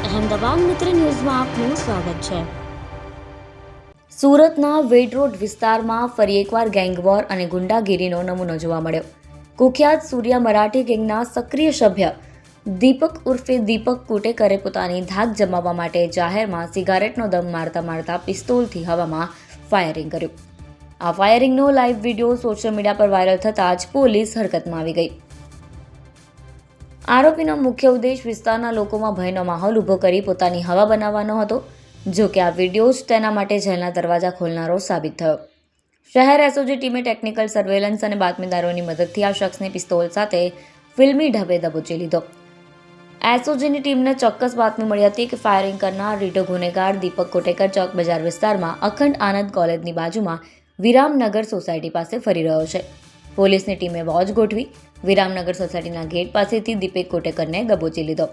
અહેમદાબાદ મિત્ર ન્યૂઝમાં આપનું સ્વાગત છે। સુરતના વેડ રોડ વિસ્તારમાં ફરી એકવાર ગેંગવોર અને ગુંડાગીરીનો નમૂનો જોવા મળ્યો। કુખ્યાત સૂર્યા મરાઠી ગેંગના સક્રિય સભ્ય દીપક ઉર્ફે દીપક કુટેકરે પોતાની ધાક જમાવવા માટે જાહેરમાં સિગારેટનો દમ મારતા પિસ્તોલથી હવામાં ફાયરિંગ કર્યું। આ ફાયરિંગનો લાઈવ વિડીયો સોશિયલ મીડિયા પર વાયરલ થતાં જ પોલીસ હરકતમાં આવી ગઈ। આરોપીનો મુખ્ય ઉદ્દેશ વિસ્તારના લોકોમાં ભયનો માહોલ ઊભો કરી પોતાની હવા બનાવવાનો હતો। જો કે આ વિડીયો જ તેના માટે જેલના દરવાજા ખોલનારો સાબિત થયો। શહેર એસઓજી ટીમે ટેકનિકલ સર્વેલન્સ અને બાતમીદારોની મદદથી આ શખ્સને પિસ્તોલ સાથે ફિલ્મી ઢબે દબોચી લીધો। એસઓજીની ટીમને ચોક્કસ બાતમી મળી હતી કે ફાયરિંગ કરનાર રીઢો ગુનેગાર દીપક કોટેકર ચોક બજાર વિસ્તારમાં અખંડ આનંદ કોલેજની બાજુમાં વિરામનગર સોસાયટી પાસે ફરી રહ્યો છે। પોલીસની ટીમે વોચ ગોઠવી વિરામનગર સોસાયટીના ગેટ પાસેથી દીપક કોટેકરને દબોચી લીધો।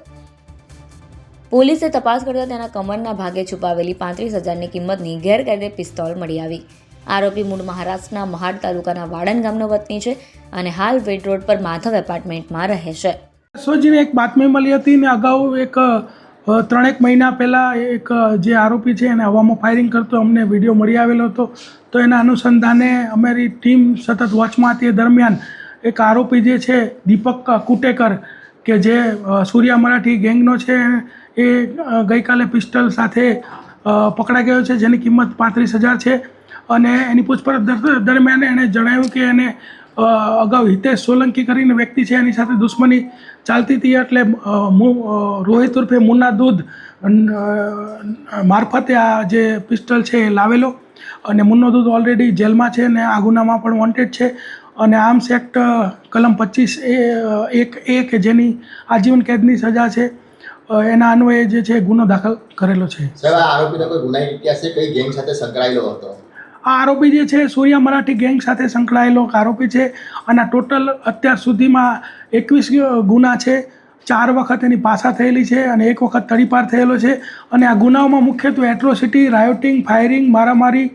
પોલીસે તપાસ કરતા તેના કમરના ભાગે છુપાવેલી 35,000ની કિંમતની ગેરકાયદે પિસ્તોલ મળી આવી। આરોપી મૂળ મહારાષ્ટ્રના મહાડ તાલુકાના વાડન ગામનો વતની છે અને હાલ વેડ રોડ પર માધવ એપાર્ટમેન્ટમાં રહે છે। એસઓજીને એક બાતમી મળી હતી ને અગાઉ એક 3-1 મહિના પહેલાં એક જે આરોપી છે એને હવામાં ફાયરિંગ કરતો અમને વિડીયો મળી આવેલો હતો। તો એના અનુસંધાને અમારી ટીમ સતત વોચમાં હતી। એ દરમિયાન એક આરોપી જે છે દીપક કુટેકર કે જે સૂર્યા મરાઠી ગેંગનો છે એ ગઈકાલે પિસ્તોલ સાથે પકડાઈ ગયો છે જેની કિંમત 35,000 છે। અને એની પૂછપરછ દરમિયાન એણે જણાવ્યું કે એને અગાઉ હિતેશ સોલંકી કરીને વ્યક્તિ છે એની સાથે દુશ્મની ચાલતી હતી। એટલે રોહિત ઉર્ફે મુન્ના દૂધ મારફતે આ જે પિસ્તોલ છે એ લાવેલો અને મુન્નો દૂધ ઓલરેડી જેલમાં છે અને આ ગુનામાં પણ વોન્ટેડ છે અને આર્મ્સ એક્ટ કલમ 25(1) કે જેની આજીવન કેદની સજા છે એના અન્વયે જે છે ગુનો દાખલ કરેલો છે। સાહેબ, આ આરોપીનો કોઈ ગુનાહિત ઇતિહાસ છે? કઈ ગેંગ સાથે સંકળાયેલો હતો? આ આરોપી જે છે સૂર્યા મરાઠી ગેંગ સાથે સંકળાયેલો આરોપી છે અને ટોટલ અત્યાર સુધીમાં 21 ગુના છે। 4 વખત એની પાસા થયેલી છે અને 1 વખત તડીપાર થયેલો છે। અને આ ગુનાઓમાં મુખ્યત્વે એટ્રોસિટી, રાયોટિંગ, ફાયરિંગ, મારામારી,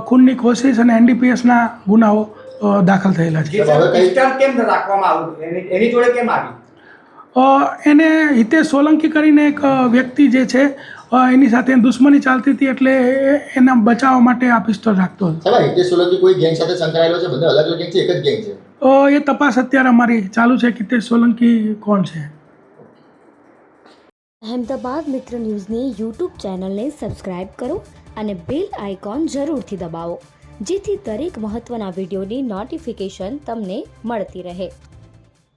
ખૂનની કોશિશ અને એનડીપીએસના ગુનાઓ દાખલ થયેલા છે। એને હિતેશ સોલંકી કરીને એક વ્યક્તિ જે છે એની સાથે દુશ્મની ચાલતી હતી એટલે એના બચાવવા માટે આ પિસ્તોલ રાખતો હતો। હિતેશ સોલંકી કોઈ ગેંગ સાથે સંકળાયેલો છે? બધા અલગ અલગ ગેંગ છે, એક જ ગેંગ છે? એ તપાસ અત્યારે અમારી ચાલુ છે કે હિતેશ સોલંકી કોણ છે। અહેમદાબાદ મિત્ર ન્યૂઝની યુટ્યુબ ચેનલને સબસ્ક્રાઇબ કરો અને બેલ આઇકોન જરૂરથી દબાવો, જેથી દરેક મહત્વના વિડીયોની નોટિફિકેશન તમને મળતી રહે।